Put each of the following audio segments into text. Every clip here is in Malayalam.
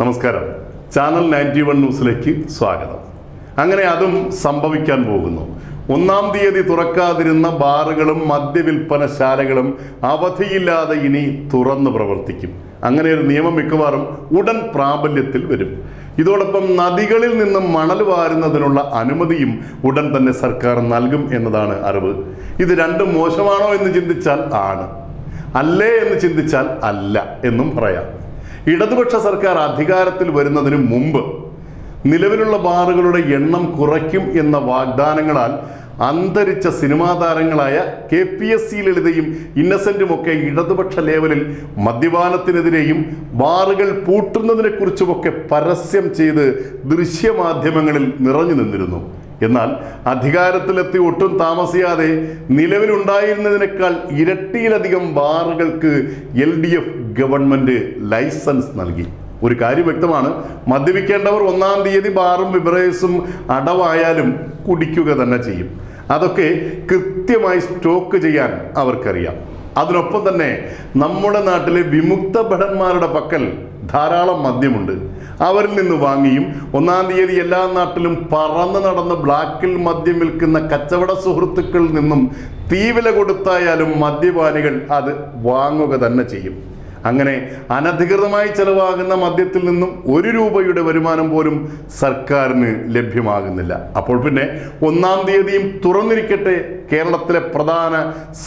നമസ്കാരം. ചാനൽ 91 ന്യൂസിലേക്ക് സ്വാഗതം. അങ്ങനെ അതും സംഭവിക്കാൻ പോകുന്നു. 1-ാം തീയതി തുറക്കാതിരുന്ന ബാറുകളും മദ്യവിൽപ്പനശാലകളും അവധിയില്ലാതെ ഇനി തുറന്നു പ്രവർത്തിക്കും. അങ്ങനെ ഒരു നിയമം മിക്കവാറും ഉടൻ പ്രാബല്യത്തിൽ വരും. ഇതോടൊപ്പം നദികളിൽ നിന്നും മണൽ വാരുന്നതിനുള്ള അനുമതിയും ഉടൻ തന്നെ സർക്കാർ നൽകും എന്നതാണ് അറിവ്. ഇത് രണ്ടും മോശമാണോ എന്ന് ചിന്തിച്ചാൽ ആണ്, അല്ലേ എന്ന് ചിന്തിച്ചാൽ അല്ല എന്നും പറയാം. ഇടതുപക്ഷ സർക്കാർ അധികാരത്തിൽ വരുന്നതിന് മുമ്പ് നിലവിലുള്ള ബാറുകളുടെ എണ്ണം കുറയ്ക്കും എന്ന വാഗ്ദാനങ്ങളാൽ അന്തരിച്ച സിനിമാ താരങ്ങളായ KPSC ലളിതയും ഇന്നസെന്റുമൊക്കെ ഇടതുപക്ഷ ലേവലിൽ മദ്യപാനത്തിനെതിരെയും ബാറുകൾ പൂട്ടുന്നതിനെക്കുറിച്ചുമൊക്കെ പരസ്യം ചെയ്ത് ദൃശ്യമാധ്യമങ്ങളിൽ നിറഞ്ഞു നിന്നിരുന്നു. എന്നാൽ അധികാരത്തിലെത്തി ഒട്ടും താമസിയാതെ നിലവിലുണ്ടായിരുന്നതിനേക്കാൾ ഇരട്ടിയിലധികം ബാറുകൾക്ക് LDF ഗവൺമെന്റ് ലൈസൻസ് നൽകി. ഒരു കാര്യം വ്യക്തമാണ്, മദ്യപിക്കേണ്ടവർ 1-ാം തീയതി ബാറും ബിവറേജസും അടവായാലും കുടിക്കുക തന്നെ ചെയ്യും. അതൊക്കെ കൃത്യമായി സ്റ്റോക്ക് ചെയ്യാൻ അവർക്കറിയാം. അതിനൊപ്പം തന്നെ നമ്മുടെ നാട്ടിലെ വിമുക്ത ഭടന്മാരുടെ പക്കൽ ധാരാളം മദ്യമുണ്ട്. അവരിൽ നിന്ന് വാങ്ങിയും 1-ാം തീയതി എല്ലാ നാട്ടിലും പറന്ന് നടന്ന് ബ്ലാക്കിൽ മദ്യം വിൽക്കുന്ന കച്ചവട സുഹൃത്തുക്കളിൽ നിന്നും തീവില കൊടുത്തായാലും മദ്യപാനികൾ അത് വാങ്ങുക തന്നെ ചെയ്യും. അങ്ങനെ അനധികൃതമായി ചെലവാകുന്ന മദ്യത്തിൽ നിന്നും 1 രൂപയുടെ വരുമാനം പോലും സർക്കാരിന് ലഭ്യമാകുന്നില്ല. അപ്പോൾ പിന്നെ 1-ാം തീയതിയും തുറന്നിരിക്കട്ടെ കേരളത്തിലെ പ്രധാന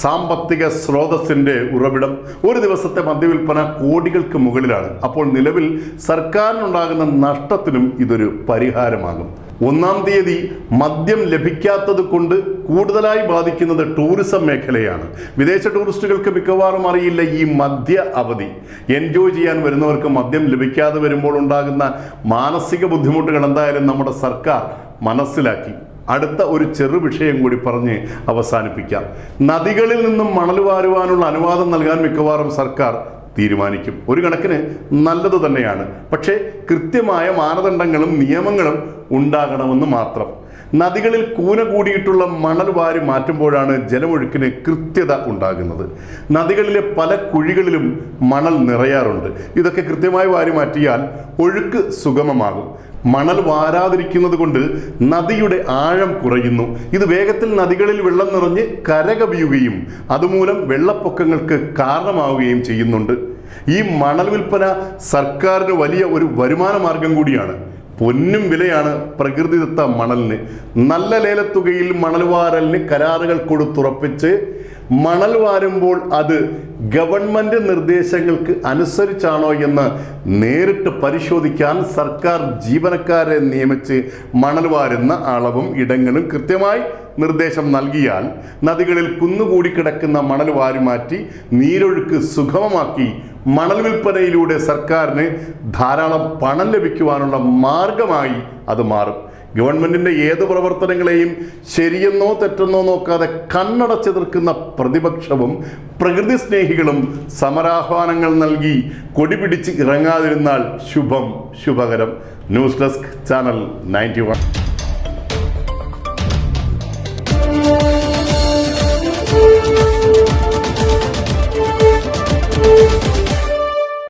സാമ്പത്തിക സ്രോതസ്സിൻ്റെ ഉറവിടം. ഒരു ദിവസത്തെ മദ്യവിൽപ്പന കോടികൾക്ക് മുകളിലാണ്. അപ്പോൾ നിലവിൽ സർക്കാരിനുണ്ടാകുന്ന നഷ്ടത്തിനും ഇതൊരു പരിഹാരമാകും. 1-ാം തീയതി മദ്യം ലഭിക്കാത്തത് കൊണ്ട് കൂടുതലായി ബാധിക്കുന്നത് ടൂറിസം മേഖലയാണ്. വിദേശ ടൂറിസ്റ്റുകൾക്ക് മിക്കവാറും അറിയില്ല ഈ മദ്യ അവധി. എൻജോയ് ചെയ്യാൻ വരുന്നവർക്ക് മദ്യം ലഭിക്കാതെ വരുമ്പോൾ ഉണ്ടാകുന്ന മാനസിക ബുദ്ധിമുട്ടുകൾ എന്തായാലും നമ്മുടെ സർക്കാർ മനസ്സിലാക്കി. അടുത്ത ഒരു ചെറു വിഷയം കൂടി പറഞ്ഞ് അവസാനിപ്പിക്കാം. നദികളിൽ നിന്നും മണൽ വാരുവാനുള്ള അനുവാദം നൽകാൻ മിക്കവാറും സർക്കാർ തീരുമാനിക്കും. ഒരു കണക്കിന് നല്ലത് തന്നെയാണ്. പക്ഷേ കൃത്യമായ മാനദണ്ഡങ്ങളും നിയമങ്ങളും ഉണ്ടാകണമെന്ന് മാത്രം. നദികളിൽ കൂന കൂടിയിട്ടുള്ള മണൽ വാരി മാറ്റുമ്പോഴാണ് ജലമൊഴുക്കിന് കൃത്യത ഉണ്ടാകുന്നത്. നദികളിലെ പല കുഴികളിലും മണൽ നിറയാറുണ്ട്. ഇതൊക്കെ കൃത്യമായി വാരി മാറ്റിയാൽ ഒഴുക്ക് സുഗമമാകും. മണൽ വാരാതിരിക്കുന്നത് കൊണ്ട് നദിയുടെ ആഴം കുറയുന്നു. ഇത് വേഗത്തിൽ നദികളിൽ വെള്ളം നിറഞ്ഞ് കരകവിയുകയും അതുമൂലം വെള്ളപ്പൊക്കങ്ങൾക്ക് കാരണമാവുകയും ചെയ്യുന്നുണ്ട്. ഈ മണൽ വിൽപ്പന സർക്കാരിന് വലിയ ഒരു വരുമാന മാർഗം കൂടിയാണ്. പൊന്നും വിലയാണ് പ്രകൃതിദത്ത മണലിന്. നല്ല ലേലത്തുകയിൽ മണൽ വാരലിന് കരാറുകൾ കൊടുത്തുറപ്പിച്ച് മണൽ വാരുമ്പോൾ അത് ഗവൺമെന്റ് നിർദ്ദേശങ്ങൾക്ക് അനുസരിച്ചാണോ എന്ന് നേരിട്ട് പരിശോധിക്കാൻ സർക്കാർ ജീവനക്കാരെ നിയമിച്ച് മണൽ വാരുന്ന അളവും ഇടങ്ങളും കൃത്യമായി നിർദ്ദേശം നൽകിയാൽ നദികളിൽ കുന്നുകൂടി കിടക്കുന്ന മണൽ വാരിമാറ്റി നീരൊഴുക്ക് സുഗമമാക്കി മണൽ വിൽപ്പനയിലൂടെ സർക്കാരിന് ധാരാളം പണം ലഭിക്കുവാനുള്ള മാർഗമായി അത് മാറും. ഗവൺമെന്റിന്റെ ഏത് പ്രവർത്തനങ്ങളെയും ശരിയെന്നോ തെറ്റെന്നോ നോക്കാതെ കണ്ണടച്ചെതിർക്കുന്ന പ്രതിപക്ഷവും പ്രകൃതി സ്നേഹികളും സമരാഹ്വാനങ്ങൾ നൽകി കൊടിപിടിച്ച് ഇറങ്ങാതിരുന്നാൽ ശുഭകരം. News desk channel 91.